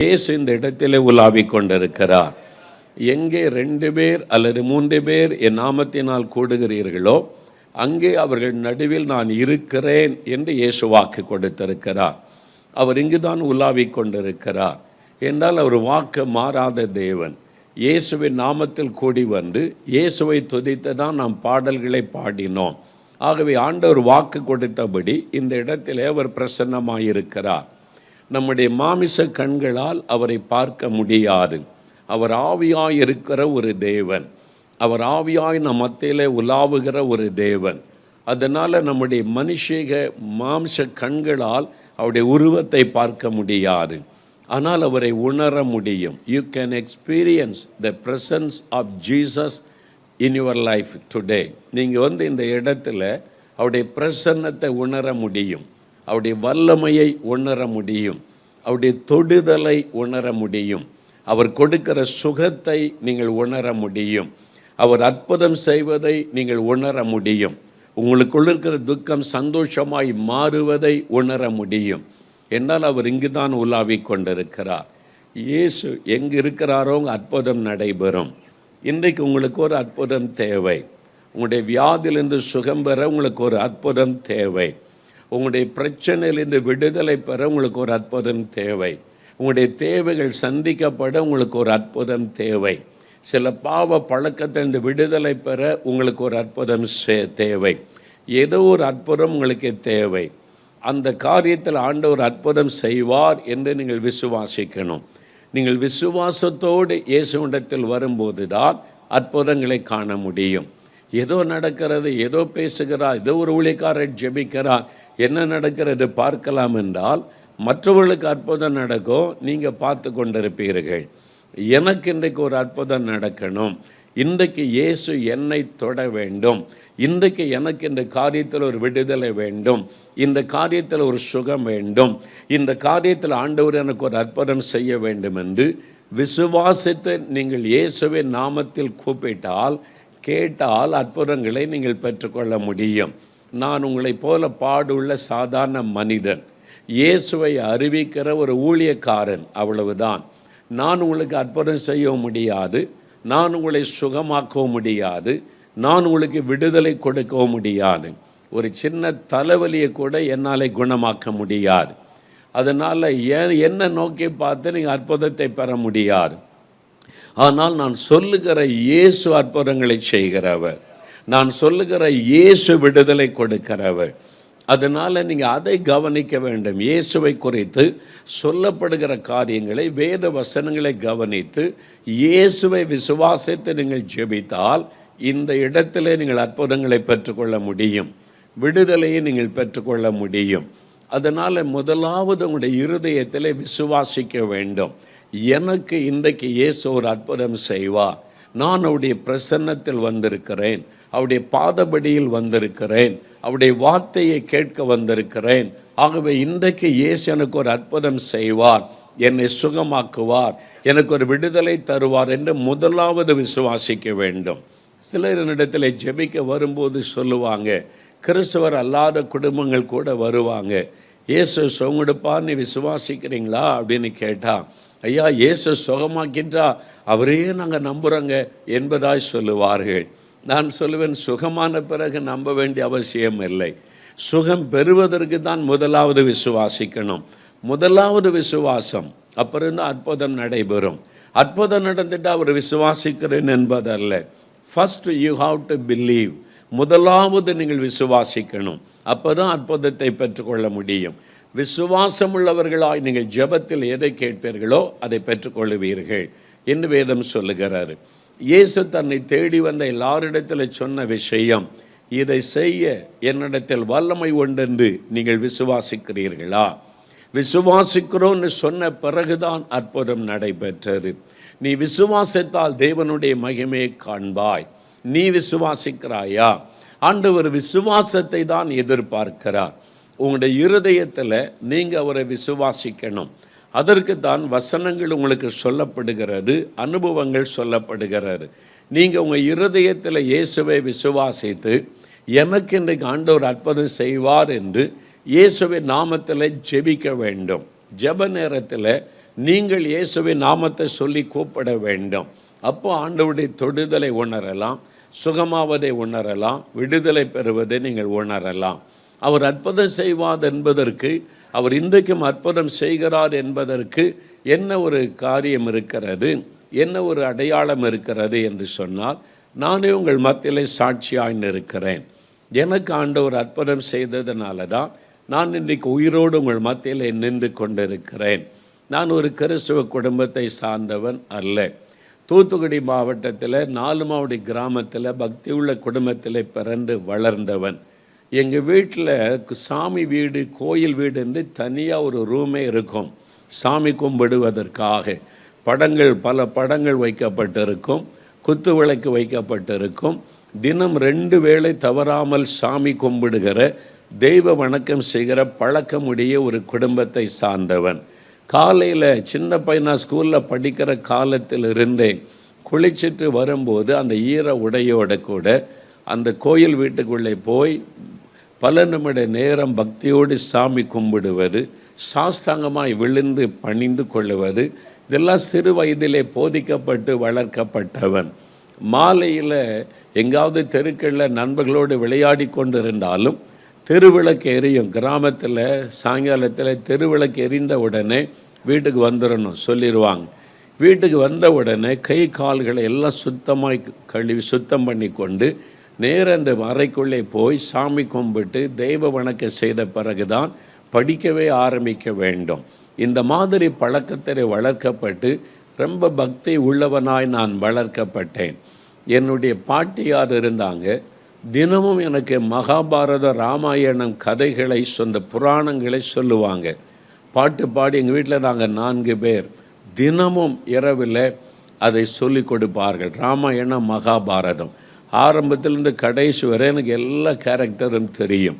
இயேசு இந்த இடத்திலே உலாவிக் கொண்டிருக்கிறார். எங்கே 2 பேர் அல்லது 3 பேர் என் நாமத்தினால் கூடுகிறீர்களோ அங்கே அவர்கள் நடுவில் நான் இருக்கிறேன் என்று இயேசு வாக்கு கொடுத்திருக்கிறார். அவர் இங்குதான் உலாவிக் கொண்டிருக்கிறார் என்றால் அவர் வாக்கு மாறாத தேவன். இயேசுவின் நாமத்தில் கூடி வந்து இயேசுவை துதித்து தான் நாம் பாடல்களை பாடினோம். ஆகவே ஆண்டவர் வாக்கு கொடுத்தபடி இந்த இடத்திலே அவர் பிரசன்னமாயிருக்கிறார். நம்முடைய மாமிச கண்களால் அவரை பார்க்க முடியாது. அவர் ஆவியாய் இருக்கிற ஒரு தேவன். அவர் ஆவியாய் நம் மத்தியிலே உலாவுகிற ஒரு தேவன். அதனால் நம்முடைய மனுஷிக மாம்ச கண்களால் அவருடைய உருவத்தை பார்க்க முடியாது. ஆனால் அவரை உணர முடியும். You can experience the presence of Jesus in your life today. நீங்கள் இந்த இடத்துல அவருடைய பிரசன்னத்தை உணர முடியும். அவருடைய வல்லமையை உணர முடியும். அவருடைய தொடுதலை உணர முடியும். அவர் கொடுக்கிற சுகத்தை நீங்கள் உணர முடியும். அவர் அற்புதம் செய்வதை நீங்கள் உணர முடியும். உங்களுக்குள்ள இருக்கிற துக்கம் சந்தோஷமாய் மாறுவதை உணர முடியும். என்னால் அவர் இங்கு தான் உலாவிக் கொண்டிருக்கிறார். இயேசு எங்கு இருக்கிறாரோ அங்கே அற்புதம் நடைபெறும். இன்றைக்கு உங்களுக்கு ஒரு அற்புதம் தேவை. உங்களுடைய வியாதியிலிருந்து சுகம் பெற உங்களுக்கு ஒரு அற்புதம் தேவை. உங்களுடைய பிரச்சனையிலிருந்து விடுதலை பெற உங்களுக்கு ஒரு அற்புதம் தேவை. உங்களுடைய தேவைகள் சந்திக்கப்பட உங்களுக்கு ஒரு அற்புதம் தேவை. சில பாவ பழக்கத்திலிருந்து விடுதலை பெற உங்களுக்கு ஒரு அற்புதம் தேவை. ஏதோ ஒரு அற்புதம் உங்களுக்கு தேவை. அந்த காரியத்தில் ஆண்டவர் அற்புதம் செய்வார் என்று நீங்கள் விசுவாசிக்கணும். நீங்கள் விசுவாசத்தோடு இயேசுவிடத்தில் வரும்போது தான் அற்புதங்களை காண முடியும். ஏதோ நடக்கிறது, ஏதோ பேசுகிறார், ஏதோ ஒரு ஊழியக்காரர் ஜெபிக்கிறார், என்ன நடக்கிறது பார்க்கலாம் என்றால் மற்றவர்களுக்கு அற்புதம் நடக்கும், நீங்கள் பார்த்து கொண்டிருப்பீர்கள். எனக்கு இன்றைக்கு ஒரு அற்புதம் நடக்கணும், இன்றைக்கு இயேசு என்னை தொட வேண்டும், இன்றைக்கு எனக்கு இந்த காரியத்தில் ஒரு விடுதலை வேண்டும், இந்த காரியத்தில் ஒரு சுகம் வேண்டும், இந்த காரியத்தில் ஆண்டவர் எனக்கு ஒரு அற்புதம் செய்ய வேண்டும் என்று விசுவாசித்து நீங்கள் இயேசுவின் நாமத்தில் கூப்பிட்டால் கேட்டால் அற்புதங்களை நீங்கள் பெற்றுக்கொள்ள முடியும். நான் உங்களைப் போல பாடுள்ள சாதாரண மனிதன், இயேசுவை அறிவிக்கிற ஒரு ஊழியக்காரன், அவ்வளவுதான். நான் உங்களுக்கு அற்புதம் செய்ய முடியாது, நான் உங்களை சுகமாக்கவும் முடியாது, நான் உங்களுக்கு விடுதலை கொடுக்கவும் முடியாது. ஒரு சின்ன தலைவலியை கூட என்னால் குணமாக்க முடியாது. அதனால் என்ன நோக்கி பார்த்து நீங்கள் அற்புதத்தை பெற முடியாது. ஆனால் நான் சொல்லுகிற இயேசு அற்புதங்களை செய்கிறவர், நான் சொல்லுகிற இயேசு விடுதலை கொடுக்கிறவர். அதனால் நீங்கள் அதை கவனிக்க வேண்டும். இயேசுவை குறித்து சொல்லப்படுகிற காரியங்களை, வேத வசனங்களை கவனித்து இயேசுவை விசுவாசித்து நீங்கள் ஜெபித்தால் இந்த இடத்திலே நீங்கள் அற்புதங்களை பெற்றுக்கொள்ள முடியும், விடுதலையை நீங்கள் பெற்றுக்கொள்ள முடியும். அதனால் முதலாவது உங்களுடைய இருதயத்திலே விசுவாசிக்க வேண்டும். எனக்கு இன்றைக்கு இயேசு ஒரு அற்புதம் செய்வார், நான் அவருடைய பிரசன்னத்தில் வந்திருக்கிறேன், அவருடைய பாதபடியில் வந்திருக்கிறேன், அவருடைய வார்த்தையை கேட்க வந்திருக்கிறேன். ஆகவே இன்றைக்கு இயேசு எனக்கு ஒரு அற்புதம் செய்வார், என்னை சுகமாக்குவார், எனக்கு ஒரு விடுதலை தருவார் என்று முதலாவது விசுவாசிக்க வேண்டும். சிலர் என்னிடத்தில் ஜெபிக்க வரும்போது சொல்லுவாங்க, கிறிஸ்தவர் அல்லாத குடும்பங்கள் கூட வருவாங்க, இயேசு சுகமெடுப்பார், நீ விசுவாசிக்கிறீங்களா அப்படின்னு கேட்டால், ஐயா இயேசு சுகமாக்கின்றா அவரையே நாங்கள் நம்புகிறோங்க என்பதாய் சொல்லுவார்கள். நான் சொல்லுவேன், சுகமான பிறகு நம்ப வேண்டிய அவசியம் இல்லை. சுகம் பெறுவதற்கு தான் முதலாவது விசுவாசிக்கணும். முதலாவது விசுவாசம், அப்புறம் தான் அற்புதம் நடைபெறும். அற்புதம் நடந்துட்டு அவர் விசுவாசிக்கிறேன் என்பதல்ல. First you have to believe. முதலாவது நீங்கள் விசுவாசிக்கணும், அப்போ தான் அற்புதத்தை பெற்றுக்கொள்ள முடியும். விசுவாசம் உள்ளவர்களாய் நீங்கள் ஜெபத்தில் எதை கேட்பீர்களோ அதை பெற்றுக்கொள்ளுவீர்கள் என்று வேதம் சொல்லுகிறார். இயேசு தன்னை தேடி வந்த எல்லாரிடத்தில் சொன்ன விஷயம், இதை செய்ய என்னிடத்தில் வல்லமை உண்டென்று நீங்கள் விசுவாசிக்கிறீர்களா? விசுவாசிக்கிறோன்னு சொன்ன பிறகுதான் அற்புதம் நடைபெற்றது. நீ விசுவாசித்தால் தேவனுடைய மகிமையை காண்பாய். நீ விசுவாசிக்கிறாயா? ஆண்டவர் விசுவாசத்தை தான் எதிர்பார்க்கிறார். உங்களுடைய இருதயத்தில் நீங்கள் அவரை விசுவாசிக்கணும். அதற்கு தான் வசனங்கள் உங்களுக்கு சொல்லப்படுகிறது, அனுபவங்கள் சொல்லப்படுகிறது. நீங்கள் உங்கள் இருதயத்தில் இயேசுவை விசுவாசித்து எனக்கு இன்றைக்கு ஆண்டவர் அற்புதம் செய்வார் என்று இயேசுவின் நாமத்தில் ஜெபிக்க வேண்டும். ஜெப நேரத்தில் நீங்கள் இயேசுவின் நாமத்தை சொல்லி கூப்பிட வேண்டும். அப்போ ஆண்டவருடைய தொடுதலை உணரலாம், சுகமாவதை உணரலாம், விடுதலை பெறுவதை நீங்கள் உணரலாம். அவர் அற்புதம் செய்வார் என்பதற்கு, அவர் இன்றைக்கும் அற்புதம் செய்கிறார் என்பதற்கு என்ன ஒரு காரியம் இருக்கிறது, என்ன ஒரு அடையாளம் இருக்கிறது என்று சொன்னால், நானே உங்கள் மத்தியிலே சாட்சியாக இருக்கிறேன். எனக்கு ஆண்டவர் அற்புதம் செய்ததுனால தான் நான் இன்றைக்கு உயிரோடு உங்கள் மத்தியில் நின்று கொண்டிருக்கிறேன். நான் ஒரு கிறிஸ்துவ குடும்பத்தை சார்ந்தவன் அல்ல. தூத்துக்குடி மாவட்டத்தில் 4 மாவடி கிராமத்தில் பக்தி உள்ள குடும்பத்தில் பிறந்து வளர்ந்தவன். எங்கள் வீட்டில் சாமி வீடு, கோயில் வீடு என்று தனியாக ஒரு ரூமே இருக்கும். சாமி கும்பிடுவதற்காக பல படங்கள் வைக்கப்பட்டிருக்கும், குத்து விளக்கு வைக்கப்பட்டிருக்கும். தினம் 2 வேளை தவறாமல் சாமி கும்பிடுகிற, தெய்வ வணக்கம் செய்கிற பழக்கமுடைய ஒரு குடும்பத்தை சார்ந்தவன். காலையில் சின்ன பையனா ஸ்கூலில் படிக்கிற காலத்தில் இருந்தே குளிச்சுட்டு வரும்போது அந்த ஈர உடையோட கூட அந்த கோயில் வீட்டுக்குள்ளே போய் பல நிமிட நேரம் பக்தியோடு சாமி கும்பிடுவது, சாஸ்தாங்கமாய் விழுந்து பணிந்து கொள்ளுவது, இதெல்லாம் சிறு வயதிலே போதிக்கப்பட்டு வளர்க்கப்பட்டவன். மாலையில் எங்காவது தெருக்களில் நண்பர்களோடு விளையாடி கொண்டிருந்தாலும் தெருவிளக்கு எரியும். கிராமத்தில் சாயங்காலத்தில் தெருவிளக்கு எரிந்த உடனே வீட்டுக்கு வந்துடணும் சொல்லிடுவாங்க. வீட்டுக்கு வந்த உடனே கை கால்களை எல்லாம் கழுவி சுத்தம் பண்ணி கொண்டு நேர அந்த அறைக்குள்ளே போய் சாமி கும்பிட்டு தெய்வ வணக்கம் செய்த பிறகுதான் படிக்கவே ஆரம்பிக்க வேண்டும். இந்த மாதிரி பழக்கத்தை வளர்க்கப்பட்டு ரொம்ப பக்தி உள்ளவனாய் நான் வளர்க்கப்பட்டேன். என்னுடைய பாட்டியார் இருந்தாங்க. தினமும் எனக்கு மகாபாரத, ராமாயணம் கதைகளை, சொந்த புராணங்களை சொல்லுவாங்க. பாட்டு பாடி எங்கள் வீட்டில் நாங்கள் 4 பேர் தினமும் இரவில் அதை சொல்லி கொடுப்பார்கள். ராமாயணம், மகாபாரதம் ஆரம்பத்திலேருந்து கடைசி வரை எனக்கு எல்லா கேரக்டரும் தெரியும்.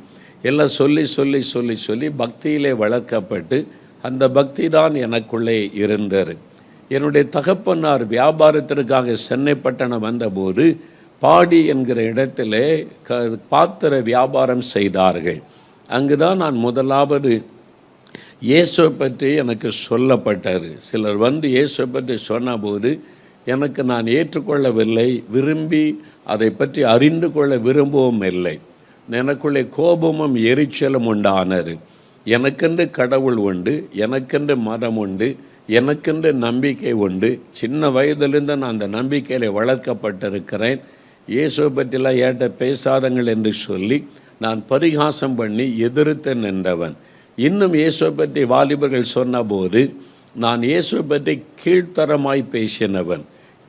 எல்லாம் சொல்லி சொல்லி சொல்லி சொல்லி பக்தியிலே வளர்க்கப்பட்டு அந்த பக்தி தான் எனக்குள்ளே இருந்தது. என்னுடைய தகப்பனார் வியாபாரத்திற்காக சென்னை பட்டணம் வந்தபோது பாடி என்கிற இடத்திலே பாத்திர வியாபாரம் செய்தார்கள். அங்கு தான் நான் முதலாவது இயேசுவை பற்றி எனக்கு சொல்லப்பட்டது. சிலர் வந்து இயேசுவை பற்றி சொன்னபோது எனக்கு நான் ஏற்றுக்கொள்ளவில்லை, விரும்பி அதை பற்றி அறிந்து கொள்ள விரும்பவும் இல்லை. எனக்குள்ளே கோபமும் எரிச்சலும் உண்டானது. எனக்கென்று கடவுள் உண்டு, எனக்கென்று மதம் உண்டு, எனக்கென்று நம்பிக்கை உண்டு. சின்ன வயதிலிருந்து நான் அந்த நம்பிக்கையில் வளர்க்கப்பட்டிருக்கிறேன். இயேசுவை பற்றிலாம் ஏட்ட பேசாதங்கள் என்று சொல்லி நான் பரிகாசம் பண்ணி எதிர்த்து நின்றவன். இன்னும் இயேசுவை பற்றி வாலிபர்கள் சொன்னபோது நான் இயேசுவை பற்றி கீழ்த்தரமாய் பேசினவன்,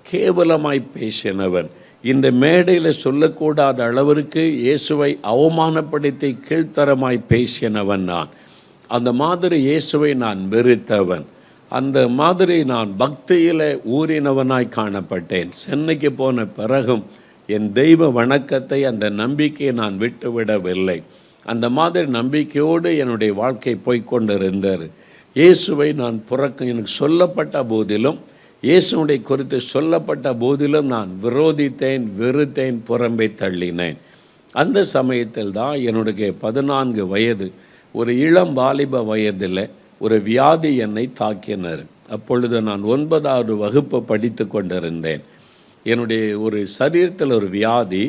கேவலமாய் பேசினவன். இந்த மேடையில் சொல்லக்கூடாத அளவிற்கு இயேசுவை அவமானப்படுத்தி கீழ்த்தரமாய் பேசினவன் நான். அந்த மாதிரி இயேசுவை நான் வெறுத்தவன். அந்த மாதிரி நான் பக்தியில் ஊறினவனாய் காணப்பட்டேன். சென்னைக்கு போன பிறகும் என் தெய்வ வணக்கத்தை, அந்த நம்பிக்கையை நான் விட்டுவிடவில்லை. அந்த மாதிரி நம்பிக்கையோடு என்னுடைய வாழ்க்கை போய்கொண்டிருந்தார். இயேசுவை நான் எனக்கு சொல்லப்பட்ட போதிலும், இயேசுடைய குறித்து சொல்லப்பட்ட போதிலும் நான் விரோதித்தேன், வெறுத்தேன், புறம்பே தள்ளினேன். அந்த சமயத்தில் தான் என்னுடைய 14 வயது, ஒரு இளம் வாலிப வயதில் ஒரு வியாதி என்னை தாக்கினர். அப்பொழுது நான் 9வது வகுப்பு படித்து கொண்டிருந்தேன். என்னுடைய ஒரு சரீரத்தில் ஒரு வியாதி,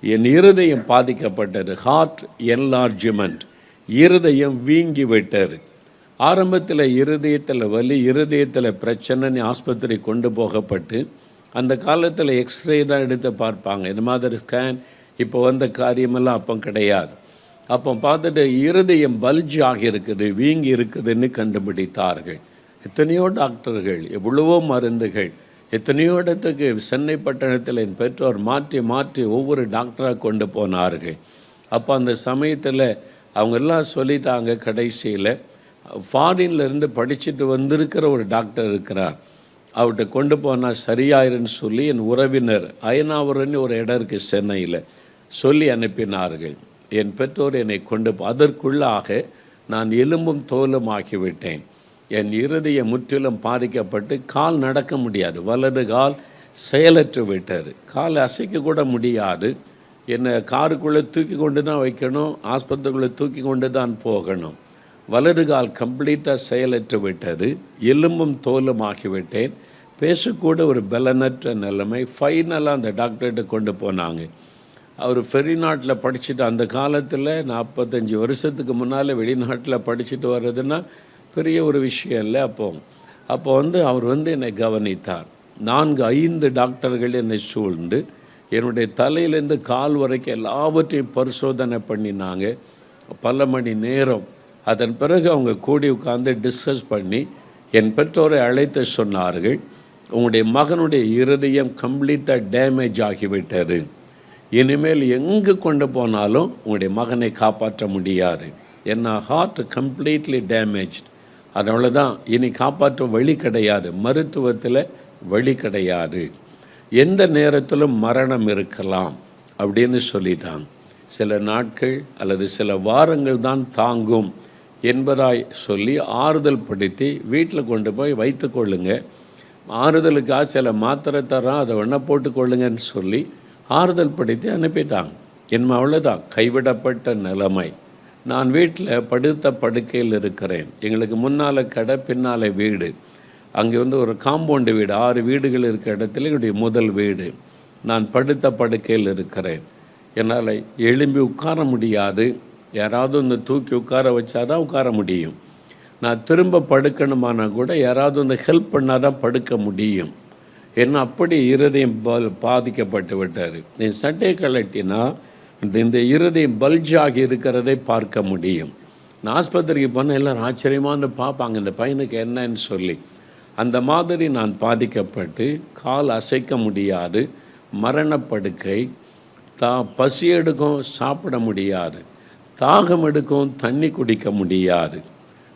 என் இருதயம் பாதிக்கப்பட்டது. ஹார்ட் என்லார்ஜ்மெண்ட், இருதயம் வீங்கி விட்டது. ஆரம்பத்தில் இருதயத்தில் வலி, இருதயத்தில் பிரச்சனைன்னு ஆஸ்பத்திரி கொண்டு போகப்பட்டு, அந்த காலத்தில் எக்ஸ்ரே தான் எடுத்து பார்ப்பாங்க. இந்த மாதிரி ஸ்கேன் இப்போ வந்த காரியமெல்லாம் அப்போ கிடையாது. அப்போ பார்த்துட்டு இருதயம் பல்ஜ் ஆகியிருக்குது, வீங்கி இருக்குதுன்னு கண்டுபிடித்தார்கள். எத்தனையோ டாக்டர்கள், எவ்வளவோ மருந்துகள், எத்தனையோ இடத்துக்கு சென்னை பட்டணத்தில் என் பெற்றோர் மாற்றி மாற்றி ஒவ்வொரு டாக்டராக கொண்டு போனார்கள். அப்போ அந்த சமயத்தில் அவங்க எல்லாம் சொல்லிட்டாங்க, கடைசியில் ஃபாரின்லேருந்து படிச்சுட்டு வந்திருக்கிற ஒரு டாக்டர் இருக்கிறார், அவர்கிட்ட கொண்டு போனால் சரியாயிருன்னு சொல்லி என் உறவினர் அயனாவரன்னு ஒரு இடம் இருக்குது சென்னையில், சொல்லி அனுப்பினார்கள். என் பெற்றோர் என்னை கொண்டு அதற்குள்ளாக நான் எலும்பும் தோலும் ஆகிவிட்டேன். என் இருதயம் முற்றிலும் பாதிக்கப்பட்டு கால் நடக்க முடியாது. வலது கால் செயலற்று விட்டார். கால் அசைக்க கூட முடியாது. என்னை காருக்குள்ளே தூக்கி கொண்டு தான் வைக்கணும், ஆஸ்பத்திரிக்குள்ளே தூக்கி கொண்டு தான் போகணும். வலது கால் கம்ப்ளீட்டாக செயலற்று விட்டது, எலும்பும் தோலும் ஆகிவிட்டேன், பேசக்கூட ஒரு பலனற்ற நிலைமை. ஃபைனலாக அந்த டாக்டர்கிட்ட கொண்டு போனாங்க. அவர் வெளிநாட்டில் படிச்சுட்டு, அந்த காலத்தில் 45 வருஷத்துக்கு முன்னால் வெளிநாட்டில் படிச்சுட்டு வர்றதுன்னா பெரிய ஒரு விஷயம் இல்லை. அப்போ அவர் என்னை கவனித்தார். 4-5 டாக்டர்கள் என்னை சூழ்ந்து என்னுடைய தலையிலேருந்து கால் வரைக்கும் எல்லாவற்றையும் பரிசோதனை பண்ணினாங்க பல மணி நேரம். அதன் பிறகு அவங்க கூடி உட்கார்ந்து டிஸ்கஸ் பண்ணி என் பெற்றோரை அழைத்து சொன்னார்கள், உங்களுடைய மகனுடைய இருதயம் கம்ப்ளீட்டாக டேமேஜ் ஆகிவிட்டது, இனிமேல் எங்கு கொண்டு போனாலும் உங்களுடைய மகனை காப்பாற்ற முடியாது, ஏன்னா ஹார்ட் கம்ப்ளீட்லி டேமேஜ், அதனால தான் இனி காப்பாற்ற வழி கிடையாது, மருத்துவத்தில் வழி கிடையாது, எந்த நேரத்திலும் மரணம் இருக்கலாம் அப்படின்னு சொல்லிட்டாங்க. சில நாட்கள் அல்லது சில வாரங்கள் தான் தாங்கும் என்பதாய் சொல்லி ஆறுதல் படுத்தி வீட்டில் கொண்டு போய் வைத்து கொள்ளுங்க, ஆறுதலுக்காக சில மாத்திரை தரோம், அதை வேணா போட்டுக்கொள்ளுங்கன்னு சொல்லி ஆறுதல் படுத்தி அனுப்பிட்டாங்க. அவ்வளோதான், கைவிடப்பட்ட நிலைமை. நான் வீட்டில் படுத்த படுக்கையில் இருக்கிறேன். எங்களுக்கு முன்னால் கடை, பின்னால் வீடு. அங்கே ஒரு காம்பவுண்டு வீடு, 6 வீடுகள் இருக்கிற இடத்துல என்னுடைய முதல் வீடு. நான் படுத்த படுக்கையில் இருக்கிறேன். என்னால் எழும்பி உட்கார முடியாது. யாராவது தூக்கி உட்கார வச்சாதான் உட்கார முடியும். நான் திரும்ப படுக்கணுமானா கூட யாராவது ஹெல்ப் பண்ணால் தான் படுக்க முடியும். ஏன்னா அப்படி இருதயம் பாதிக்கப்பட்டு விட்டார். என் சட்டை கலட்டினா இந்த இருதயம் பல்ஜாகி இருக்கிறதை பார்க்க முடியும். நான் ஆஸ்பத்திரிக்கு போனால் எல்லோரும் ஆச்சரியமாக பார்ப்பாங்க, இந்த பையனுக்கு என்னன்னு சொல்லி. அந்த மாதிரி நான் பாதிக்கப்பட்டு கால் அசைக்க முடியாது, மரணப்படுக்கை, பசி எடுக்கும், சாப்பிட முடியாது, தாகம் எடுக்கும், தண்ணி குடிக்க முடியாது.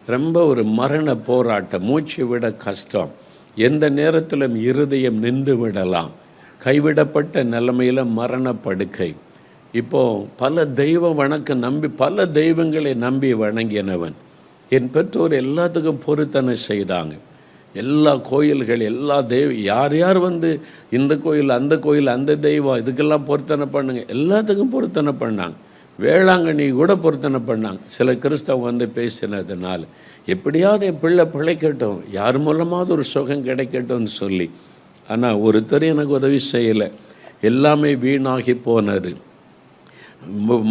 ரொம்ப ஒரு மரண போராட்டம், மூச்சு விட கஷ்டம், எந்த நேரத்திலும் இருதயம் நின்று விடலாம், கைவிடப்பட்ட நிலைமையில் மரணப்படுக்கை. இப்போது பல தெய்வ வணக்கம் நம்பி, பல தெய்வங்களை நம்பி வணங்கினவன். என் பெற்றோர் எல்லாத்துக்கும் பொருத்தனை செய்தாங்க. எல்லா கோயில்கள், எல்லா யார் யார் இந்த கோயில், அந்த கோயில், அந்த தெய்வம், இதுக்கெல்லாம் பொருத்தனை பண்ணுங்க, எல்லாத்துக்கும் பொருத்தனை பண்ணாங்க. வேளாங்கண்ணி கூட பொருத்தனை பண்ணாங்க. சில கிறிஸ்தவங்க பேசினதுனால எப்படியாவது என் பிள்ளை பிழைக்கட்டும், யார் மூலமாவது ஒரு சுகம் கிடைக்கட்டும்னு சொல்லி. ஆனால் ஒருத்தர் எனக்கு உதவி செய்யலை, எல்லாமே வீணாகி போனது.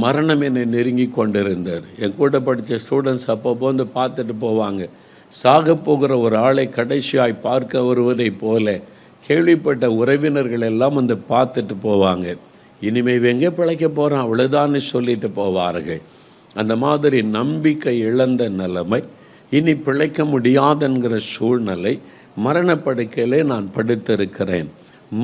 மரணம் என்னை நெருங்கி கொண்டிருந்தார். என் கூட படித்த ஸ்டூடெண்ட்ஸ் அப்பப்போ பார்த்துட்டு போவாங்க. சாக போகிற ஒரு ஆளை கடைசியாய் பார்க்க வருவதை போல கேள்விப்பட்ட உறவினர்கள் எல்லாம் பார்த்துட்டு போவாங்க. இனிமேல் எங்கே பிழைக்க போகிறான் அவ்வளோதான்னு சொல்லிட்டு போவார்கள். அந்த மாதிரி நம்பிக்கை இழந்த நிலைமை, இனி பிழைக்க முடியாதுங்கிற சூழ்நிலை, மரணப்படுக்கையிலே நான் படுத்திருக்கிறேன்.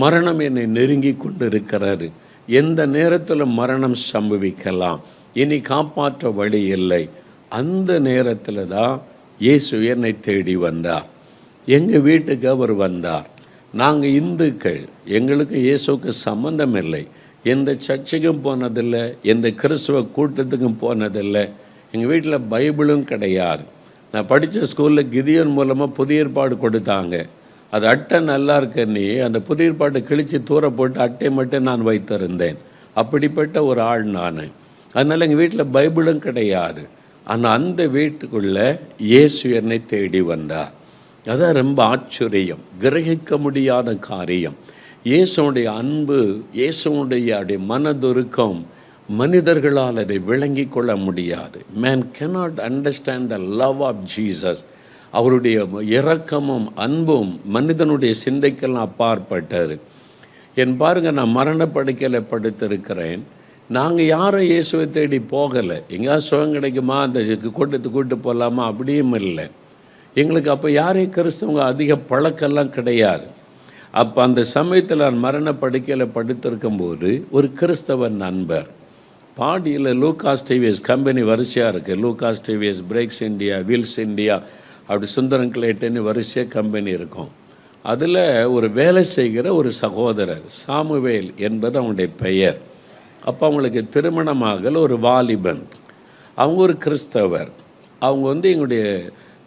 மரணம் என்னை நெருங்கி கொண்டிருக்கிறது. எந்த நேரத்தில் மரணம் சம்பவிக்கலாம், இனி காப்பாற்ற வழி இல்லை. அந்த நேரத்தில் தான் இயேசு என்னை தேடி வந்தார். எங்கள் வீட்டுக்கு அவர் வந்தார். நாங்கள் இந்துக்கள், எங்களுக்கு இயேசுக்கு சம்பந்தம் இல்லை. எந்த சர்ச்சுக்கும் போனதில்லை, எந்த கிறிஸ்துவ கூட்டத்துக்கும் போனதில்லை. எங்கள் வீட்டில் பைபிளும் கிடையாது. நான் படித்த ஸ்கூலில் கிதியோன் மூலமாக புதிய ஏற்பாடு கொடுத்தாங்க. அது அட்டை நல்லா இருக்கன்னு அந்த புதிய ஏற்பாட்டை கிழித்து தூர போட்டு அட்டை மட்டும் நான் வைத்திருந்தேன். அப்படிப்பட்ட ஒரு ஆள் நான். அதனால் எங்கள் வீட்டில் பைபிளும் கிடையாது. ஆனால் அந்த வீட்டுக்குள்ளே இயேசு என்னை தேடி வந்தார். அதான் ரொம்ப ஆச்சரியம், கிரகிக்க முடியாத காரியம். இயேசுடைய அன்பு, இயேசுடைய மனதுருக்கம் மனிதர்களால் அதை விளங்கி கொள்ள முடியாது. Man cannot understand the love of Jesus. அவருடைய இரக்கமும் அன்பும் மனிதனுடைய சிந்தைக்கெல்லாம் அப்பாற்பட்டது. பாருங்கள், நான் மரணப்படுக்கையில் படுத்திருக்கிறேன். நாங்கள் யாரும் இயேசுவை தேடி போகலை. எங்கேயாவது சுகம் கிடைக்குமா, அந்த கூட்டத்துக்கு கூட்டு போகலாமா, அப்படியும் இல்லை. எங்களுக்கு அப்போ யாரையும் கிறிஸ்தவங்க அதிக பழக்கெல்லாம் கிடையாது. அப்போ அந்த சமயத்தில் நான் மரணப்படுக்கையில் படுத்திருக்கும்போது ஒரு கிறிஸ்தவ நண்பர் பாடியில் லூகாஸ் டிவிஎஸ் கம்பெனி வரிசையாக இருக்குது. Lucas TVS, brakes India, wheels India, அப்படி சுந்தரம் கிளேட்டன்னு வரிசையாக கம்பெனி இருக்கும். அதில் ஒரு வேலை செய்கிற ஒரு சகோதரர் சாமுவேல் என்பது அவங்களுடைய பெயர். அப்போ அவங்களுக்கு திருமணமாகல ஒரு வாலிபன். அவங்க ஒரு கிறிஸ்தவர். அவங்க எங்களுடைய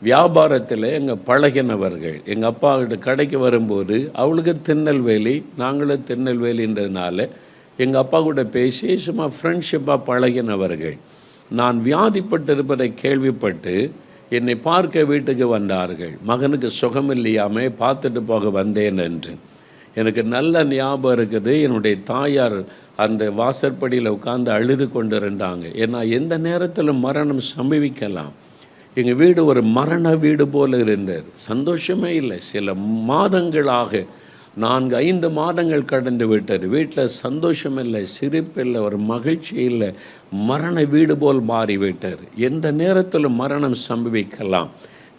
வியாபாரத்தில் எங்கள் பழகினவர்கள். எங்கள் அப்பா கடைக்கு வரும்போது அவளுக்கு திருநெல்வேலி, நாங்களும் திருநெல்வேலின்றதுனால எங்கள் அப்பா கூட பேசி சும்மா ஃப்ரெண்ட்ஷிப்பாக பழகினவர்கள். நான் வியாதிப்பட்டிருப்பதை கேள்விப்பட்டு என்னை பார்க்க வீட்டுக்கு வந்தார்கள். மகனுக்கு சுகமில்லையாமே பார்த்துட்டு போக வந்தேன் என்று. எனக்கு நல்ல ஞாபகம் இருக்குது. என்னுடைய தாயார் அந்த வாசற்படியில் உட்கார்ந்து அழுது கொண்டு இருந்தாங்க. ஏன்னா எந்த நேரத்தில் மரணம் சம்பவிக்கலாம். எங்கள் வீடு ஒரு மரண வீடு போல இருந்தது. சந்தோஷமே இல்லை. சில மாதங்களாக 4-5 மாதங்கள் கடந்து விட்டது. வீட்டில் சந்தோஷம் இல்லை, சிரிப்பு இல்லை, ஒரு மகிழ்ச்சி இல்லை. மரண வீடு போல் மாறிவிட்டார். எந்த நேரத்தில் மரணம் சம்பவிக்கலாம்.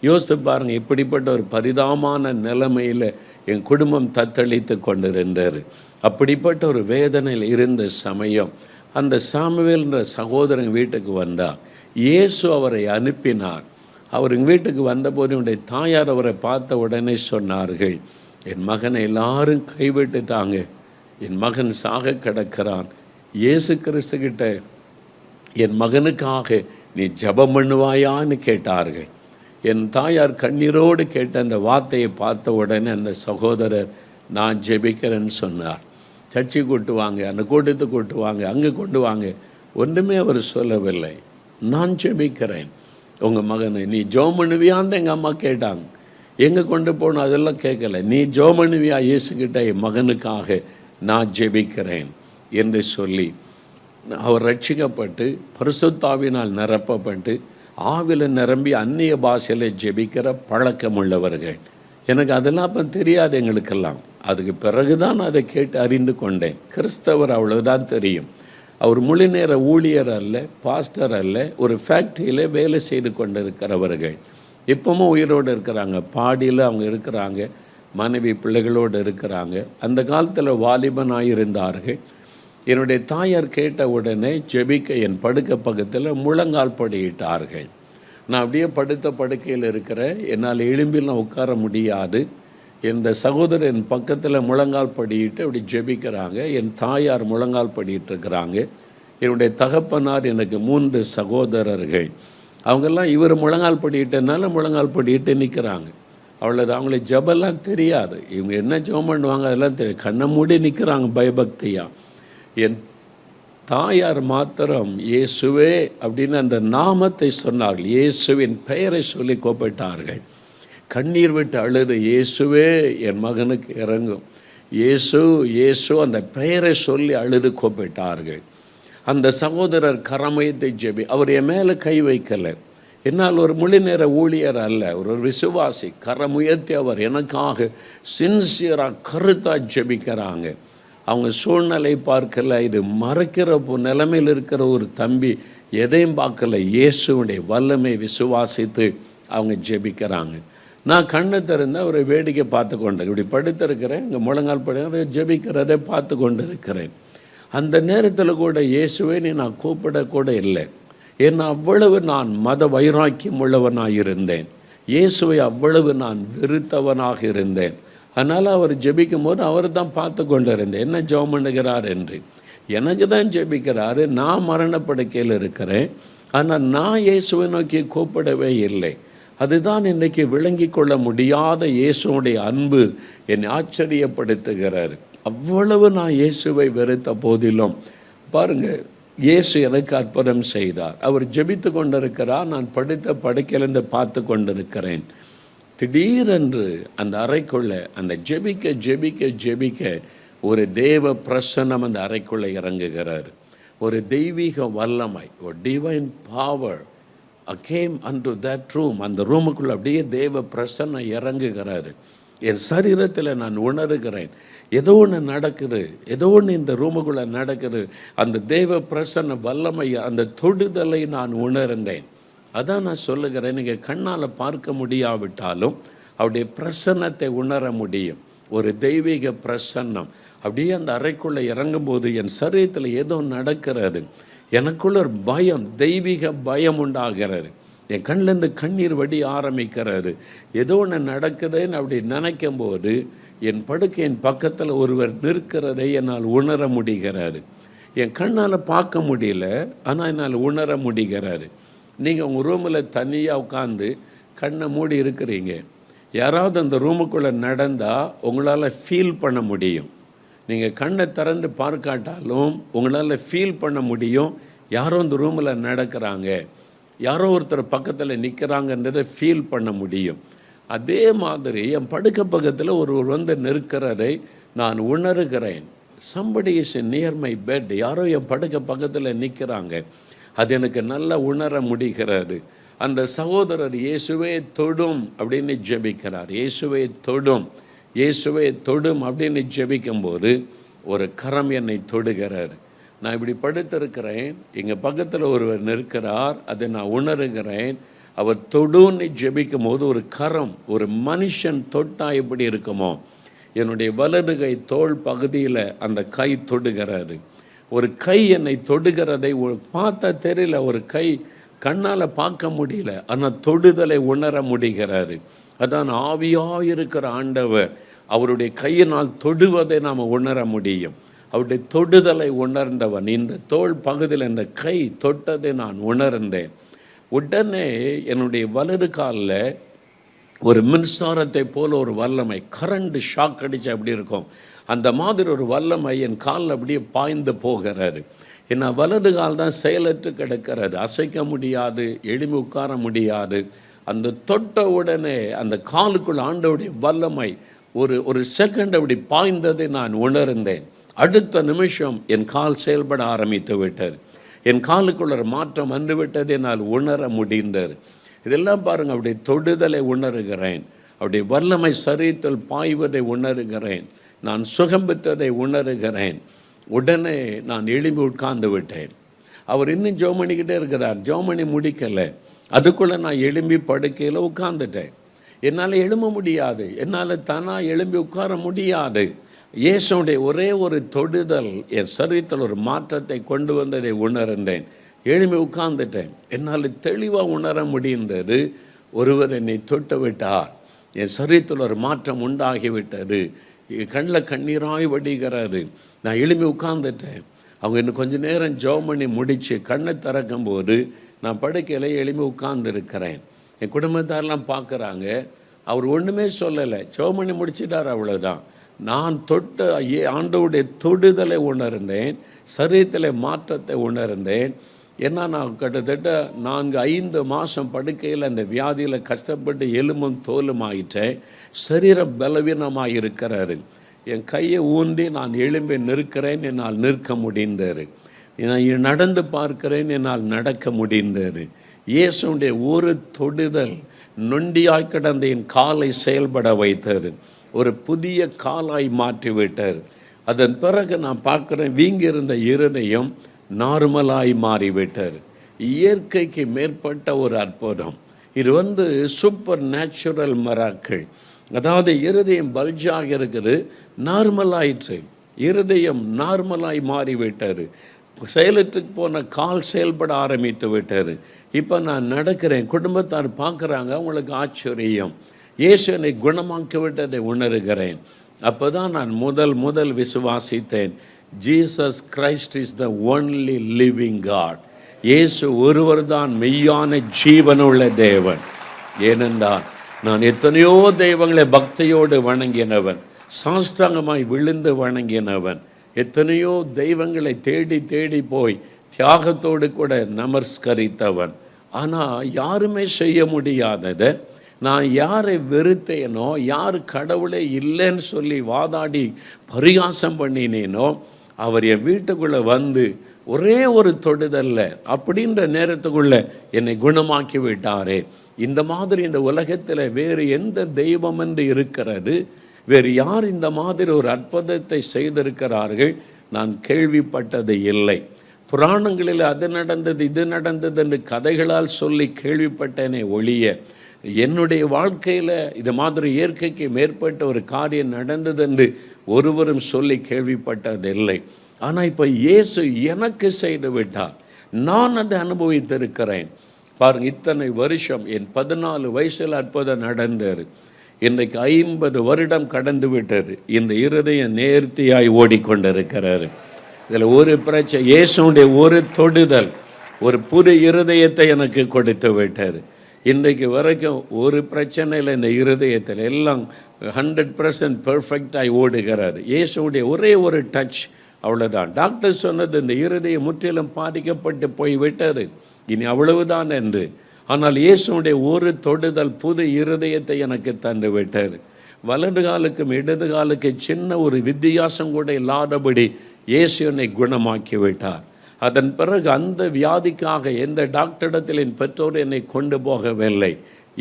யோசித்து பாருங்கள், இப்படிப்பட்ட ஒரு பரிதாபமான நிலைமையில் என் குடும்பம் தத்தளித்து கொண்டிருந்தார். அப்படிப்பட்ட ஒரு வேதனையில் இருந்த சமயம் அந்த சாமுவேல்ன்ற சகோதரன் வீட்டுக்கு வந்தார். இயேசு அவரை அனுப்பினார். அவர் எங்கள் வீட்டுக்கு வந்தபோது என்னுடைய தாயார் அவரை பார்த்த உடனே சொன்னார்கள், என் மகனை எல்லாரும் கைவிட்டுட்டாங்க, என் மகன் சாக கிடக்கிறான். இயேசு கிறிஸ்துக்கிட்ட என் மகனுக்காக நீ ஜெபம் பண்ணுவாயான்னு கேட்டார்கள். என் தாயார் கண்ணீரோடு கேட்ட அந்த வார்த்தையை பார்த்த உடனே அந்த சகோதரர் நான் ஜெபிக்கிறேன்னு சொன்னார். சர்ச்சை கூட்டு வாங்க, அந்த கூட்டத்தை கூட்டு வாங்க, அங்கே கொண்டு வாங்க, ஒன்றுமே அவர் சொல்லவில்லை. நான் ஜெபிக்கிறேன் உங்கள் மகனை, நீ ஜெபம் பண்ணுவியான்னு எங்கள் அம்மா கேட்டாங்க. எங்கே கொண்டு போகணும் அதெல்லாம் கேட்கல. நீ ஜெபம் பண்ணுவியா இயேசுக்கிட்ட, என் மகனுக்காக நான் ஜெபிக்கிறேன் என்று சொல்லி அவர் ரட்சிக்கப்பட்டு பரிசுத்தாவினால் நிரப்பப்பட்டு ஆவில நிரம்பி அந்நிய பாஷையில் ஜெபிக்கிற பழக்கம் உள்ளவர்கள். எனக்கு அதெல்லாம் அப்போ தெரியாது எங்களுக்கெல்லாம். அதுக்கு பிறகு தான் அதை கேட்டு அறிந்து கொண்டேன். கிறிஸ்தவர் அவ்வளவுதான் தெரியும். அவர் முழு நேர ஊழியர் அல்ல, பாஸ்டர் அல்ல, ஒரு ஃபேக்ட்ரியில் வேலை செய்து கொண்டிருக்கிறவர்கள். இப்பவும் உயிரோடு இருக்கிறாங்க. பாடியில் அவங்க இருக்கிறாங்க, மனைவி பிள்ளைகளோடு இருக்கிறாங்க. அந்த காலத்தில் வாலிபனாக இருந்தார்கள். என்னுடைய தாயார் கேட்ட உடனே ஜெபிக்க என் படுக்கை பக்கத்தில் முழங்கால் படியிட்டார்கள். நான் அப்படியே படுத்த படுக்கையில் இருக்கிறேன். என்னால் எலும்பிலாம் உட்கார முடியாது. இந்த சகோதரர் என் பக்கத்தில் முழங்கால் படியிட்டு அப்படி ஜெபிக்கிறாங்க. என் தாயார் முழங்கால் படிட்டு இருக்கிறாங்க. என்னுடைய தகப்பனார் எனக்கு 3 சகோதரர்கள். அவங்கெல்லாம் இவர் முழங்கால் படியிட்டனால முழங்கால் படியிட்டு நிற்கிறாங்க. அவ்வளோதான். அவங்களுக்கு ஜெபெல்லாம் தெரியாது. இவங்க என்ன ஜெபம் பண்ணுவாங்க அதெல்லாம் தெரியும். கண்ணை மூடி நிற்கிறாங்க பயபக்தியாக. என் தாயார் மாத்திரம் இயேசுவே அப்படின்னு அந்த நாமத்தை சொன்னார்கள். இயேசுவின் பெயரை சொல்லி கூப்பிட்டார்கள். கண்ணீர் விட்டு அழுது, இயேசுவே என் மகனுக்கு இறங்கும், இயேசு இயேசு அந்த பெயரை சொல்லி அழுது கூப்பிட்டார்கள். அந்த சகோதரர் கரமயத்தை ஜெபி, அவர் என் மேலே கை வைக்கலை. என்னால் ஒரு முழு நேர ஊழியர் அல்ல, ஒரு விசுவாசி. கரமுயர்த்தி அவர் எனக்காக சின்சியராக கருத்தாக ஜெபிக்கிறாங்க. அவங்க சூழ்நிலை பார்க்கல, இது மறைக்கிற நிலைமையில் இருக்கிற ஒரு தம்பி எதையும் பார்க்கல. இயேசுடைய வல்லமை விசுவாசித்து அவங்க ஜெபிக்கிறாங்க. நான் கண்ணை திறந்து அவரை வேடிக்கை பார்த்து கொண்டேன். இப்படி படுத்திருக்கிறேன், இங்கே முழங்கால் படுத்த ஜெபிக்கிறதை பார்த்து கொண்டு இருக்கிறேன். அந்த நேரத்தில் கூட இயேசுவே நீ நான் கூப்பிடக்கூட இல்லை. ஏன்னா அவ்வளவு நான் மத வைராக்கியம் உள்ளவனாக இருந்தேன். இயேசுவை அவ்வளவு நான் வெறுத்தவனாக இருந்தேன். அதனால் அவர் ஜெபிக்கும் போது அவர் தான் பார்த்து கொண்டு இருந்தேன், என்ன ஜெபம் பண்ணுகிறார் என்று. எனக்கு தான் ஜெபிக்கிறாரு, நான் மரணப்படுக்கையில் இருக்கிறேன். ஆனால் நான் இயேசுவை நோக்கி கூப்பிடவே இல்லை. அதுதான் இன்றைக்கி விளங்கி கொள்ள முடியாத இயேசுடைய அன்பு என்னை ஆச்சரியப்படுத்துகிறார். அவ்வளவு நான் இயேசுவை வெறுத்த போதிலும் பாருங்கள், இயேசு எனக்கு அற்புதம் செய்தார். அவர் ஜெபித்து கொண்டிருக்கிறார், நான் படுத்த படுக்கையிலிருந்து பார்த்து கொண்டிருக்கிறேன். திடீரென்று அந்த அறைக்குள்ளே அந்த ஜெபிக்க ஜெபிக்க ஜெபிக்க ஒரு தேவ பிரசன்னம் அந்த அறைக்குள்ளே இறங்குகிறார். ஒரு தெய்வீக வல்லமை, ஒரு divine power came unto that room. அந்த ரூமுக்குள்ளே அப்படியே தேவ பிரசன்னம் இறங்குகிறாரு. என் சரீரத்தில் நான் உணர்கிறேன், ஏதோ ஒன்று நடக்குது, ஏதோ ஒன்று இந்த ரூமுக்குள்ளே நடக்குது. அந்த தேவ பிரசன்ன வல்லமை, அந்த தொடுதலை நான் உணர்ந்தேன். அதான் நான் சொல்லுகிறேன், நீங்கள் கண்ணால் பார்க்க முடியாவிட்டாலும் அவருடைய பிரசன்னத்தை உணர முடியும். ஒரு தெய்வீக பிரசன்னம் அப்படியே அந்த அறைக்குள்ளே இறங்கும்போது என் சரீரத்தில் ஏதோ நடக்கிறது. எனக்குள்ள ஒரு பயம், தெய்வீக பயம் உண்டாகிறது. என் கண்ணிலேருந்து கண்ணீர் வடி ஆரம்பிக்கிறாரு. ஏதோ ஒன்று நடக்குதுன்னு அப்படி நினைக்கும் போது என் படுக்கையின் பக்கத்தில் ஒருவர் நிற்கிறதை என்னால் உணர முடிகிறாரு. என் கண்ணால் பார்க்க முடியல, ஆனால் என்னால் உணர முடிகிறாரு. நீங்கள் உங்கள் ரூமில் தனியாக உட்காந்து கண்ணை மூடி இருக்கிறீங்க. யாராவது அந்த ரூமுக்குள்ளே நடந்தால் உங்களால் ஃபீல் பண்ண முடியும். நீங்கள் கண்ணை திறந்து பார்க்காட்டாலும் உங்களால் ஃபீல் பண்ண முடியும், யாரோ இந்த ரூமில் நடக்கிறாங்க, யாரோ ஒருத்தர் பக்கத்தில் நிற்கிறாங்கன்றதை ஃபீல் பண்ண முடியும். அதே மாதிரி என் படுக்க பக்கத்தில் ஒருவர் வந்து நிற்கிறதை நான் உணர்கிறேன். somebody is near my bed, யாரோ என் படுக்க பக்கத்தில் நிற்கிறாங்க, அது எனக்கு நல்லா உணர முடிகிறது. அந்த சகோதரர் இயேசுவே தொடும் அப்படின்னு ஜெபிக்கிறார். இயேசுவே தொடும், இயேசுவே தொடும் அப்படின்னு ஜெபிக்கும்போது ஒரு கரம் என்னை தொடுகிறார். நான் இப்படி படுத்திருக்கிறேன், எங்கள் பக்கத்தில் ஒருவர் நிற்கிறார், அதை நான் உணர்கிறேன். அவர் தொடுன்னு ஜெபிக்கும் போது ஒரு கரம், ஒரு மனுஷன் தொட்டா எப்படி இருக்குமோ, என்னுடைய வலது கை தோள் பகுதியில் அந்த கை தொடுகிறாரு. ஒரு கை என்னை தொடுகிறதை பார்த்தா தெரியல, ஒரு கை கண்ணால் பார்க்க முடியல, ஆனால் தொடுதலை உணர முடிகிறாரு. அதான் ஆவியாக இருக்கிற ஆண்டவர் அவருடைய கையினால் தொடுவதை நாம் உணர முடியும். அவருடைய தொடுதலை உணர்ந்தவன். இந்த தோள் பகுதியில் இந்த கை தொட்டதை நான் உணர்ந்தேன். உடனே என்னுடைய வலது காலில் ஒரு மின்சாரத்தை போல ஒரு வல்லமை, கரண்ட் ஷாக் அடிச்சு அப்படி இருக்கும், அந்த மாதிரி ஒரு வல்லமை என் காலில் அப்படியே பாய்ந்து போகிறாரு. ஏன்னா வலது கால் தான் செயலற்று கிடக்கிறாரு, அசைக்க முடியாது, எழுப்பி உட்கார முடியாது. அந்த தொட்ட உடனே அந்த காலுக்குள் ஆண்டவுடைய வல்லமை ஒரு செகண்ட் அப்படி பாய்ந்ததை நான் உணர்ந்தேன். அடுத்த நிமிஷம் என் கால் செயல்பட ஆரம்பித்து விட்டார். என் காலுக்குள்ள ஒரு மாற்றம் வந்துவிட்டதை நான் உணர முடிந்தது. இதெல்லாம் பாருங்கள், அவருடைய தொடுதலை உணர்கிறேன், அவருடைய வல்லமை சரீரத்தில் பாய்வதை உணர்கிறேன், நான் சுகம் பெற்றதை உணர்கிறேன். உடனே நான் எழும்பி உட்கார்ந்து விட்டேன். அவர் இன்னும் ஜெபம் பண்ணிக்கிட்டே இருக்கிறார், ஜெபம் பண்ணி முடிக்கலை. அதுக்குள்ளே நான் எழும்பி படுக்கையில் உட்கார்ந்துட்டேன். என்னால் எழும்ப முடியாது, என்னால் தானாக எழும்பி உட்கார முடியாது. இயேசுடைய ஒரே ஒரு தொடுதல் என் சரீரத்தில் ஒரு மாற்றத்தை கொண்டு வந்ததை உணர்ந்தேன். எழும்பி உட்கார்ந்துட்டேன். என்னால் தெளிவாக உணர முடிந்தது, ஒருவர் என்னை தொட்டு விட்டார், என் சரீரத்தில் ஒரு மாற்றம் உண்டாகிவிட்டது. கண்ணில் கண்ணீராய் வடிகிறாரு. நான் எழும்பி உட்கார்ந்துட்டேன். அவங்க இன்னும் கொஞ்சம் நேரம் ஜெபம் பண்ணி முடித்து கண்ணை திறக்கும் போது நான் படுக்கையில் எழும்பி உட்கார்ந்துருக்கிறேன். என் குடும்பத்தாரெலாம் பார்க்குறாங்க. அவர் ஒன்றுமே சொல்லலை, ஜெபம் பண்ணி முடிச்சிட்டார், அவ்வளோதான். நான் தொட்ட ஆண்டவருடைய தொடுதலை உணர்ந்தேன், சரீரத்தில் மாற்றத்தை உணர்ந்தேன். ஏன்னா நான் கிட்டத்தட்ட 4-5 மாதம் படுக்கையில் அந்த வியாதியில் கஷ்டப்பட்டு எலும்பும் தோலும் ஆகிட்டேன். சரீரம் பலவீனமாக இருக்கிறாரு. என் கையை ஊன்றி நான் எழும்பி நிற்கிறேன், என்னால் நிற்க முடிந்தது. நான் நடந்து பார்க்கிறேன், என்னால் நடக்க முடிந்தது. இயேசுடைய ஒரு தொடுதல் நொண்டியாய் கிடந்த என் காலை செயல்பட வைத்தது, ஒரு புதிய காலாய் மாற்றிவிட்டார். அதன் பிறகு நான் பார்க்குறேன், வீங்கியிருந்த இருதயம் நார்மலாய் மாறிவிட்டார். இயற்கைக்கு மேற்பட்ட ஒரு அற்புதம் இது. Super natural miracle. அதாவது இருதயம் பல்ஜாக இருக்குது, நார்மலாயிற்று. இருதயம் நார்மலாய் மாறிவிட்டார். செயலற்றுக்கு போன கால் செயல்பட ஆரம்பித்து விட்டார். இப்போ நான் நடக்கிறேன், குடும்பத்தார் பார்க்குறாங்க, அவங்களுக்கு ஆச்சரியம். இயேசு என்னை குணமாக்கி விட்டதை உணர்கிறேன். அப்போ தான் நான் முதல் விசுவாசித்தேன், Jesus Christ is the only living God. இயேசு ஒருவர் தான் மெய்யான ஜீவனுள்ள தேவன். ஏனென்றால் நான் எத்தனையோ தெய்வங்களை பக்தியோடு வணங்கினவன், சாஷ்டாங்கமாய் விழுந்து வணங்கினவன், எத்தனையோ தெய்வங்களை தேடி போய் தியாகத்தோடு கூட நமஸ்கரித்தவன். ஆனால் யாருமே செய்ய முடியாததை, நான் யாரை வெறுத்தேனோ, யார் கடவுளே இல்லைன்னு சொல்லி வாதாடி பரிகாசம் பண்ணினேனோ, அவர் என் வீட்டுக்குள்ளே வந்து ஒரே ஒரு தொடுதல்ல அப்படின்ற நேரத்துக்குள்ளே என்னை குணமாக்கி விட்டாரே. இந்த மாதிரி இந்த உலகத்தில் வேறு எந்த தெய்வம் என்று இருக்கிறது? வேறு யார் இந்த மாதிரி ஒரு அற்புதத்தை செய்திருக்கிறார்கள்? நான் கேள்விப்பட்டது இல்லை. புராணங்களில் அது நடந்தது இது நடந்தது என்று கதைகளால் சொல்லி கேள்விப்பட்டேனே ஒழிய, என்னுடைய வாழ்க்கையில் இது மாதிரி இயற்கைக்கு மேற்பட்ட ஒரு காரியம் நடந்தது என்று ஒருவரும் சொல்லி கேள்விப்பட்டதில்லை. ஆனால் இப்போ இயேசு எனக்கு செய்து விட்டார், நான் அதை அனுபவித்திருக்கிறேன். பாருங்கள், இத்தனை வருஷம் என் 14 வயசில் அற்புதம் நடந்தார். இன்றைக்கு 50 வருடம் கடந்து விட்டது. இந்த இருதயம் நேர்த்தியாய் ஓடிக்கொண்டிருக்கிறாரு. இதில் ஒரு பிரச்சனை, இயேசுடைய ஒரு தொடுதல் ஒரு புது இருதயத்தை எனக்கு கொடுத்து விட்டார். இன்றைக்கு வரைக்கும் ஒரு பிரச்சனையில் இந்த இருதயத்தில் எல்லாம் 100% பெர்ஃபெக்டாக ஓடுகிறார். இயேசுடைய ஒரே ஒரு டச், அவ்வளோதான். டாக்டர் சொன்னது இந்த இருதயம் முற்றிலும் பாதிக்கப்பட்டு போய்விட்டது, இனி அவ்வளவுதான் என்று. ஆனால் இயேசுடைய ஒரு தொடுதல் புது இருதயத்தை எனக்கு தந்து விட்டது. வலது காலுக்கும் இடது காலுக்கு சின்ன ஒரு வித்தியாசம் கூட இல்லாதபடி இயேசு என்னை குணமாக்கி விட்டார். அதன் பிறகு அந்த வியாதிக்காக எந்த டாக்டரிடத்தில் என் பெற்றோர் என்னை கொண்டு போகவில்லை.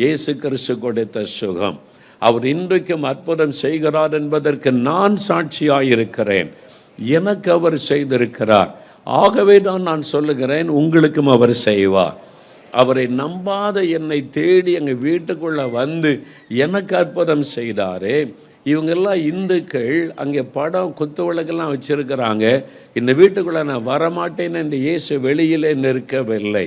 இயேசு கிறிஸ்து கொடுத்த சுகம். அவர் இன்றைக்கும் அற்புதம் செய்கிறார் என்பதற்கு நான் சாட்சியாயிருக்கிறேன். எனக்கு அவர் செய்திருக்கிறார். ஆகவே தான் நான் சொல்லுகிறேன், உங்களுக்கும் அவர் செய்வார். அவரை நம்பாத என்னை தேடி எங்கள் வீட்டுக்குள்ளே வந்து எனக்கு அற்புதம் செய்தாரே. இவங்கெல்லாம் இந்துக்கள், அங்கே படம் குத்து விளக்கெல்லாம் வச்சுருக்கிறாங்க. இந்த வீட்டுக்குள்ளே நான் வரமாட்டேன்னு இந்த இயேசு வெளியிலே நிற்கவில்லை.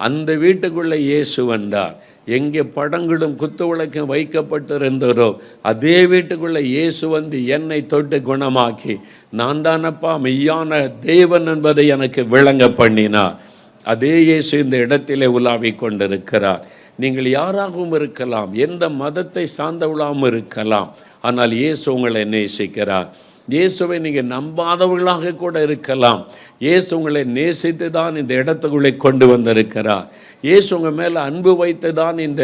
அந்த வீட்டுக்குள்ளே இயேசு வந்தார். எங்கே படங்களும் குத்து விளக்கம் வைக்கப்பட்டிருந்ததோ அதே வீட்டுக்குள்ளே இயேசு வந்து என்னை தொட்டு குணமாக்கி, நான் தானப்பா மெய்யான தேவன் என்பதை எனக்கு விளங்க பண்ணினார். அதே இயேசு இந்த இடத்திலே உலாவிக் கொண்டிருக்கிறார். நீங்கள் யாராகவும் இருக்கலாம், எந்த மதத்தை சார்ந்தவளாகவும் இருக்கலாம், ஆனால் இயேசு உங்களை நேசிக்கிறார். இயேசுவை நீங்கள் நம்பாதவர்களாக கூட இருக்கலாம். இயேசு உங்களை நேசித்து தான் இந்த இடத்துக்குள்ளே கொண்டு வந்திருக்கிறார். இயேசு உங்கள் மேலே அன்பு வைத்து தான் இந்த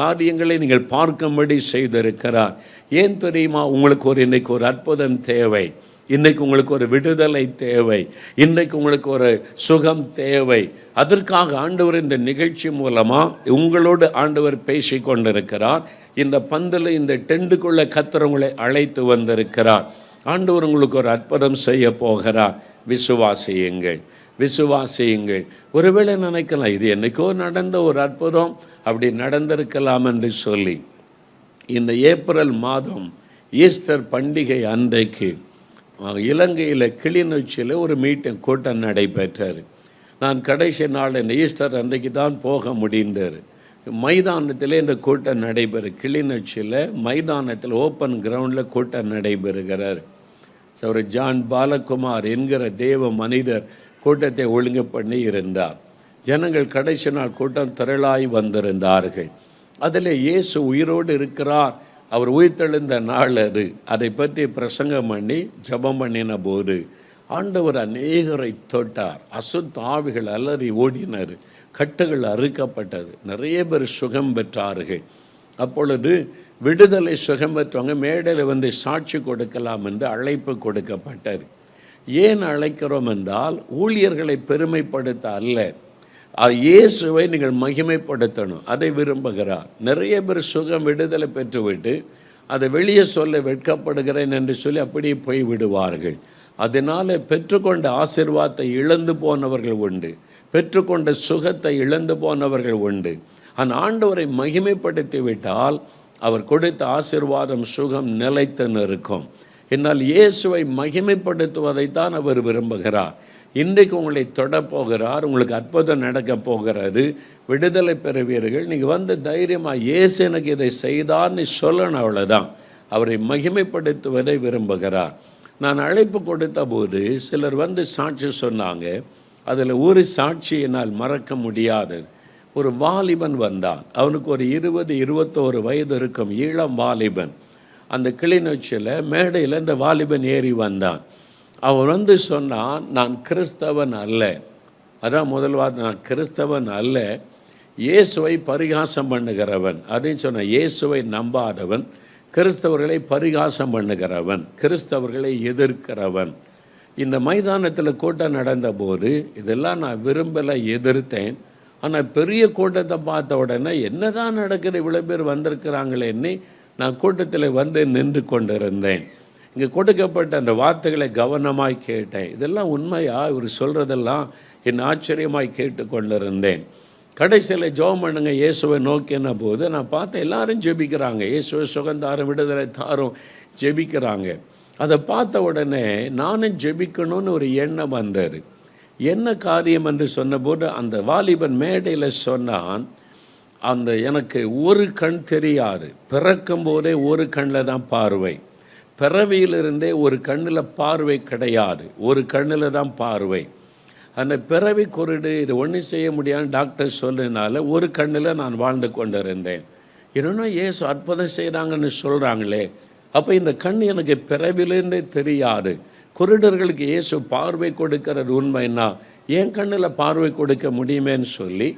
காரியங்களை நீங்கள் பார்க்கும்படி செய்திருக்கிறார். ஏன் தெரியுமா? உங்களுக்கு இன்றைக்கு ஒரு அற்புதம் தேவை. இன்றைக்கு உங்களுக்கு ஒரு விடுதலை தேவை. இன்றைக்கு உங்களுக்கு ஒரு சுகம் தேவை. அதற்காக ஆண்டவர் இந்த நிகழ்ச்சி மூலமாக உங்களோடு ஆண்டவர் பேசி கொண்டிருக்கிறார். இந்த பந்தில் இந்த டெண்டுக்குள்ளே கர்த்தர் அழைத்து வந்திருக்கிறார். ஆண்டவர் உங்களுக்கு ஒரு அற்புதம் செய்ய போகிறார். விசுவாசியுங்கள், விசுவாசியுங்கள். ஒருவேளை நினைக்கலாம், இது என்னைக்கோ நடந்த ஒரு அற்புதம், அப்படி நடந்திருக்கலாம் என்று சொல்லி. இந்த ஏப்ரல் மாதம் ஈஸ்டர் பண்டிகை அன்றைக்கு இலங்கையில் கிளிநொச்சியில் ஒரு கூட்டம் நடைபெற்றது. நான் கடைசி நாள் இந்த ஈஸ்டர் அன்றைக்கு தான் போக முடிந்தது. மைதானத்தில் இந்த கூட்டம் நடைபெறும். கிளிநொச்சியில் மைதானத்தில் ஓப்பன் கிரவுண்டில் கூட்டம் நடைபெறுகிறார். அவர் ஜான் பாலகுமார் என்கிற தேவ மனிதர் கூட்டத்தை ஒழுங்கு பண்ணி இருந்தார். ஜனங்கள் கடைசி நாள் கூட்டம் திரளாய் வந்திருந்தார்கள். அதில் இயேசு உயிரோடு இருக்கிறார், அவர் உயிர்த்தெழுந்த நாள் அது. அதை பற்றி பிரசங்கம் பண்ணி ஜெபம் பண்ணின போது ஆண்டவர் அநேகரை தொட்டார். அசுத்த ஆவிகள் அலறி ஓடினர், கட்டுகள் அறுக்கப்பட்டது, நிறைய பேர் சுகம் பெற்றார்கள். அப்பொழுது விடுதலை சுகம் பெற்றவங்க மேடையில் வந்து சாட்சி கொடுக்கலாம் என்று அழைப்பு கொடுக்கப்பட்டது. ஏன் அழைக்கிறோம் என்றால், ஊழியர்களை பெருமைப்படுத்த அல்ல, இயேசுவை நீங்கள் மகிமைப்படுத்தணும், அதை விரும்புகிறார். நிறைய பேர் சுகம் விடுதலை பெற்றுவிட்டு அதை வெளியே சொல்ல வெட்கப்படுகிறேன் என்று சொல்லி அப்படியே போய் விடுவார்கள். அதனால் பெற்றுக்கொண்ட ஆசீர்வாதத்தை இழந்து போனவர்கள் உண்டு, பெற்றுக்கொண்ட சுகத்தை இழந்து போனவர்கள் உண்டு. அந்த ஆண்டவரை மகிமைப்படுத்தி விட்டால் அவர் கொடுத்த ஆசீர்வாதம் சுகம் நிலைத்து நிற்கும். என்னால் இயேசுவை மகிமைப்படுத்துவதைத்தான் அவர் விரும்புகிறார். இன்றைக்கு உங்களை தொடப்போகிறார், உங்களுக்கு அற்புதம் நடக்க போகிறது, விடுதலை பெறுவீர்கள். நீங்கள் வந்து தைரியமாக இயேசு எனக்கு இதை செய்தார்னு சொல்லணும், அவ்வளோதான். அவரை மகிமைப்படுத்துவதை விரும்புகிறார். நான் அழைப்பு கொடுத்த போது சிலர் வந்து சாட்சி சொன்னாங்க. அதில் ஒரு சாட்சி என்னால் மறக்க முடியாதது. ஒரு வாலிபன் வந்தான். அவனுக்கு ஒரு 20-21 வயது இருக்கும், இளம் வாலிபன். அந்த கிளிநொச்சியில் மேடையில் இந்த வாலிபன் ஏறி வந்தான். அவன் வந்து சொன்னான், நான் கிறிஸ்தவன் அல்ல. அதான் முதல்வாது, நான் கிறிஸ்தவன் அல்ல, இயேசுவை பரிகாசம் பண்ணுகிறவன். அதையும் சொன்ன, இயேசுவை நம்பாதவன், கிறிஸ்தவர்களை பரிகாசம் பண்ணுகிறவன், கிறிஸ்தவர்களை எதிர்க்கிறவன். இந்த மைதானத்தில் கூட்டம் நடந்தபோது இதெல்லாம் நான் விரும்பலை, எதிர்த்தேன். ஆனால் பெரிய கூட்டத்தை பார்த்த உடனே என்னதான் நடக்குது, இவ்வளோ பேர் வந்திருக்கிறாங்களேன்னு நான் கூட்டத்தில் வந்து நின்று கொண்டிருந்தேன். இங்கே கொடுக்கப்பட்ட அந்த வார்த்தைகளை கவனமாய் கேட்டேன். இதெல்லாம் உண்மையா, இவர் சொல்கிறதெல்லாம் என் ஆச்சரியமாய் கேட்டு கொண்டிருந்தேன். கடைசியில் ஜெபம் பண்ணுங்க இயேசுவை நோக்கின போது நான் பார்த்தேன், எல்லாரும் ஜெபிக்கிறாங்க, இயேசுவை சுகந்தாரும் விடுதலை தாரும் ஜெபிக்கிறாங்க. அதை பார்த்த உடனே நானும் ஜெபிக்கணும்னு ஒரு எண்ணம் வந்தது. என்ன காரியம் என்று சொன்னபோது அந்த வாலிபன் மேடையில் சொன்னான், அந்த எனக்கு ஒரு கண் தெரியாது, பிறக்கும் போதே ஒரு கண்ணில் தான் பார்வை, பிறவியிலிருந்தே ஒரு கண்ணில் பார்வை கிடையாது, ஒரு கண்ணில் தான் பார்வை. அந்த பிறவி குருடு, இது ஒன்றும் செய்ய முடியாதுன்னு டாக்டர் சொல்லினால ஒரு கண்ணில் நான் வாழ்ந்து கொண்டிருந்தேன். இன்னொன்று இயேசு அற்புதம் செய்கிறாங்கன்னு சொல்கிறாங்களே, அப்போ இந்த கண் எனக்கு பிறவிலேருந்தே தெரியாது, குருடர்களுக்கு இயேசு பார்வை கொடுக்கிறது உண்மைன்னா என் கண்ணில் பார்வை கொடுக்க முடியுமேன்னு சொல்லி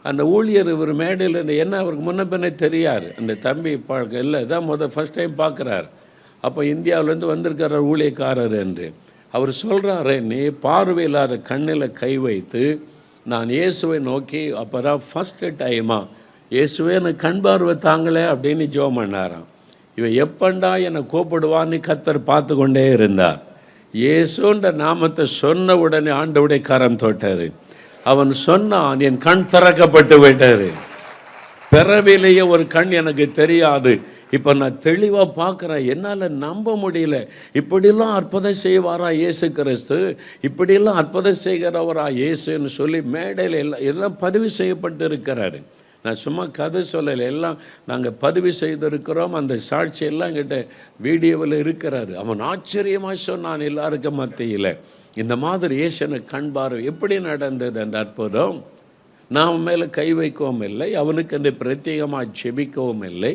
அந்த ஊழியர் இவர் மேடையில் என்ன அவருக்கு முன்ன பின்னே தெரியாது. அந்த தம்பி இல்லை தான் ஃபஸ்ட் டைம் பார்க்குறாரு. அப்போ இந்தியாவிலேருந்து வந்திருக்கிற ஊழியக்காரர் என்று அவர் சொல்கிறாரு, நீ பார்வை இல்லாத கண்ணில் கை வைத்து நான் இயேசுவை நோக்கி அப்போ தான் ஃபஸ்ட்டு டைமாக இயேசுவே எனக்கு கண் பார்வை தாங்களே அப்படின்னு ஜெபம் பண்ணாராம். இவன் எப்பண்டா என்னை கூப்பிடுவான்னு கர்த்தர் பார்த்து கொண்டே இருந்தார். இயேசுன்ற நாமத்தை சொன்ன உடனே ஆண்டவருடைய கரம் தொட்டார். அவன் சொன்னான், என் கண் திறக்கப்பட்டு விட்டார். பிறவிலேயே ஒரு கண் எனக்கு தெரியாது, இப்போ நான் தெளிவாக பார்க்குறேன். என்னால் நம்ப முடியல. இப்படிலாம் அற்புதம் செய்வாரா இயேசு கிறிஸ்து, இப்படிலாம் அற்புதம் செய்கிறவரா இயேசுன்னு சொல்லி மேடையில் எல்லாம் பதிவு செய்யப்பட்டு இருக்கிறாரு. நான் சும்மா கதை சொல்லலை, எல்லாம் நாங்கள் பதிவு செய்திருக்கிறோம். அந்த சாட்சி எல்லாம் என்கிட்ட வீடியோவில் இருக்கிறாரு. அவன் ஆச்சரியமாக சொன்னான் எல்லாருக்கும் மத்தியில், இந்த மாதிரி இயேசுனுக்கு கண் பார்வை எப்படி நடந்தது அந்த அற்புதம். நான் மேலே கை வைக்கவும் இல்லை, அவனுக்கு அந்த பிரத்யேகமாக ஜெபிக்கவும் இல்லை.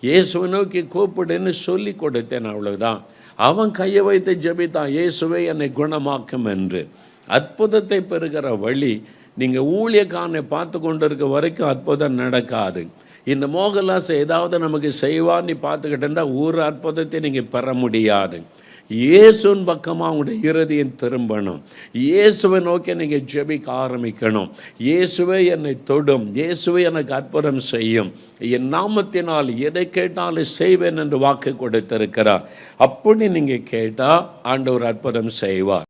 இயேசுவை நோக்கி கூப்பிடுன்னு சொல்லி கொடுத்தேன், அவ்வளவுதான். அவன் கையை வைத்து ஜெபித்தான், இயேசுவை என்னை குணமாக்கும் என்று. அற்புதத்தை பெறுகிற வழி நீங்கள் ஊழியக்காரனை பார்த்து கொண்டு இருக்க வரைக்கும் அற்புதம் நடக்காது. இந்த மோகலாசை ஏதாவது நமக்கு செய்வான்னு பார்த்துக்கிட்டு இருந்தால் ஒரு அற்புதத்தை நீங்கள் பெற முடியாது. இயேசுவின் பக்கமாக உங்களுடைய இருதயம் திரும்பணும். இயேசுவை நோக்கி நீங்கள் ஜெபிக்க ஆரம்பிக்கணும். இயேசுவே என்னை தொடும், இயேசுவே எனக்கு அற்புதம் செய்யும், என் நாமத்தினால் எதை கேட்டாலும் செய்வேன் என்று வாக்கு கொடுத்திருக்கிறார். அப்படி நீங்கள் கேட்டால் ஆண்டவர் அற்புதம் செய்வார்.